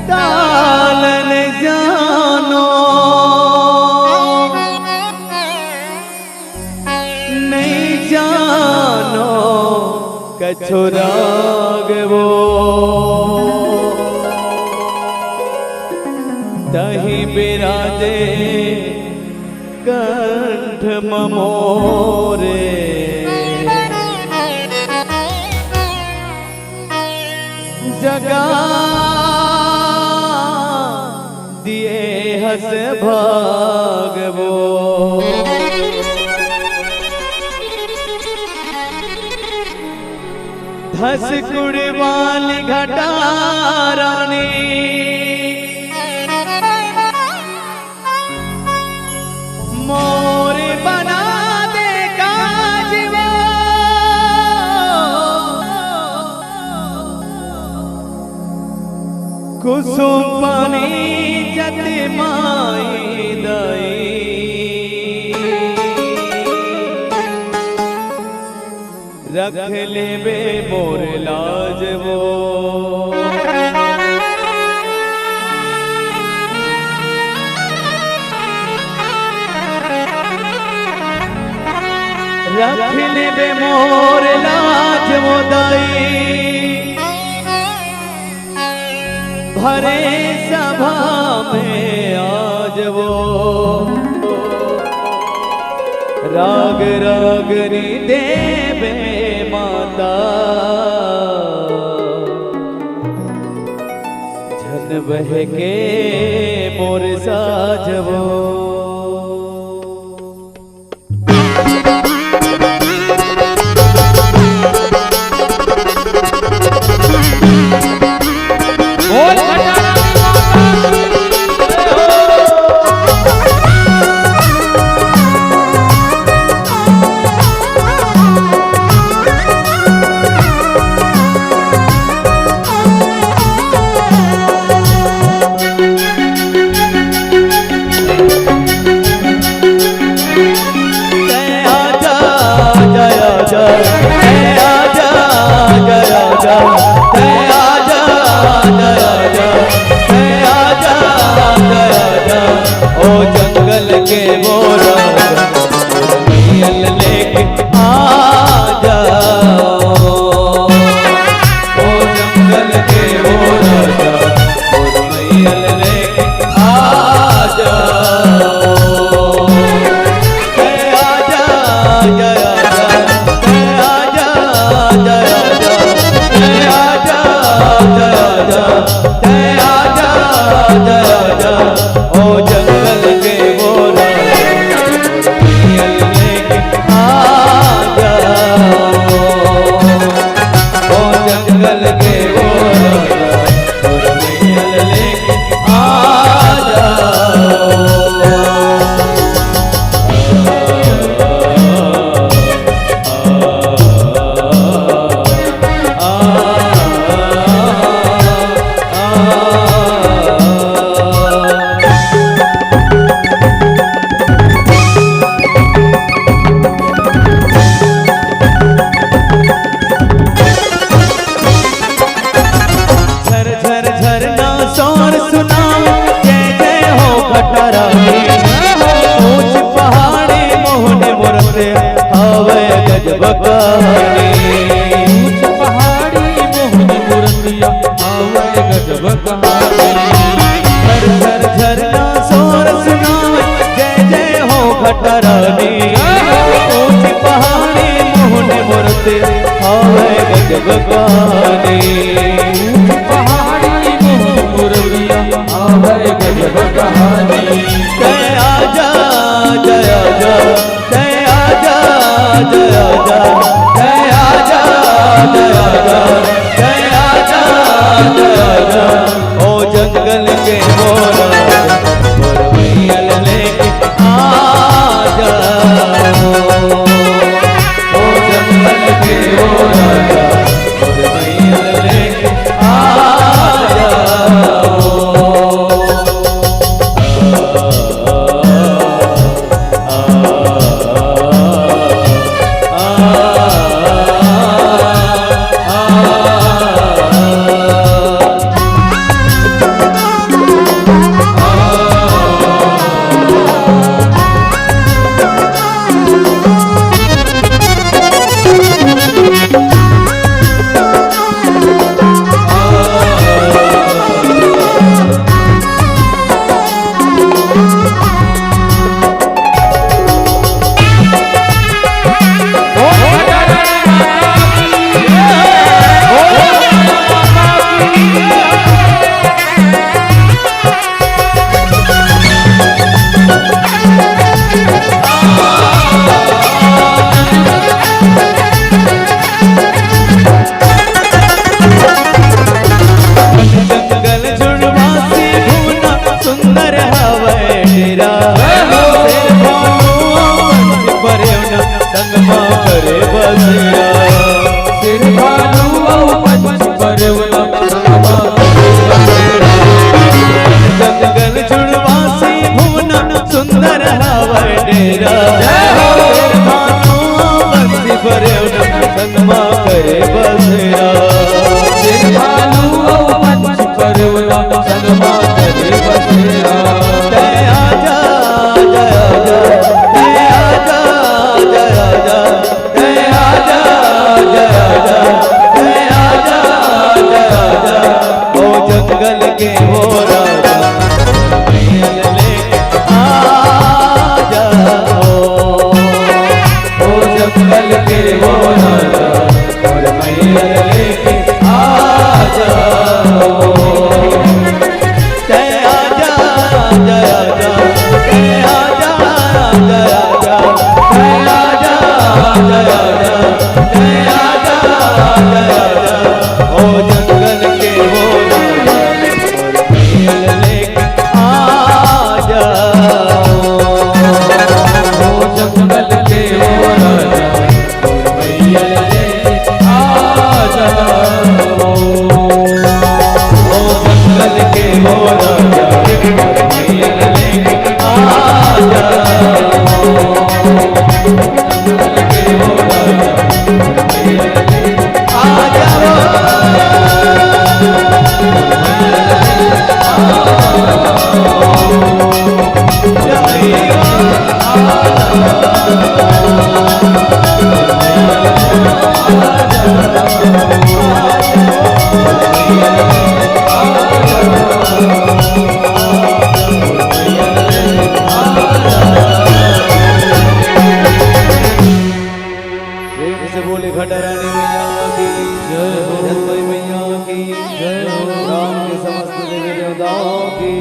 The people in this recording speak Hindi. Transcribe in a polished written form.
तालन जानो नहीं जानो कछु राग वो तही बिराजे कंठ ममोरे जगा दिए हस भागवो धस कुड़वाली घटारानी मोर बना दे काजवा कुसुम पानी जति माई दई रख ले बे मोर लाज वो रख ले बे मोर लाज वो दाई भरे सभा में आज वो राग रागनी देवे माता झन बह के मोर साजवो जंगल के वो राजा मैया लेके आ जाओ। ओ जंगल के वो राजा और मैया लेके आ जाओ। जय आजा जय आजा जय आजा जय आजा जय आजा जय आजा जय आजा जय आजा। ओ जंगल के वो राजा और मैया लेके आ जाओ। ओ जंगल के वो राजा और मैया लेके आ जाओ। ओ जंगल के वो राजा और मैया लेके आ जाओ। जंगल के वो राजा और मैया लेके आ जाओ। से बोले खटरानी मैया की जय हो, जसोई मैया की जय हो, राम के समस्त देवी देवताओं की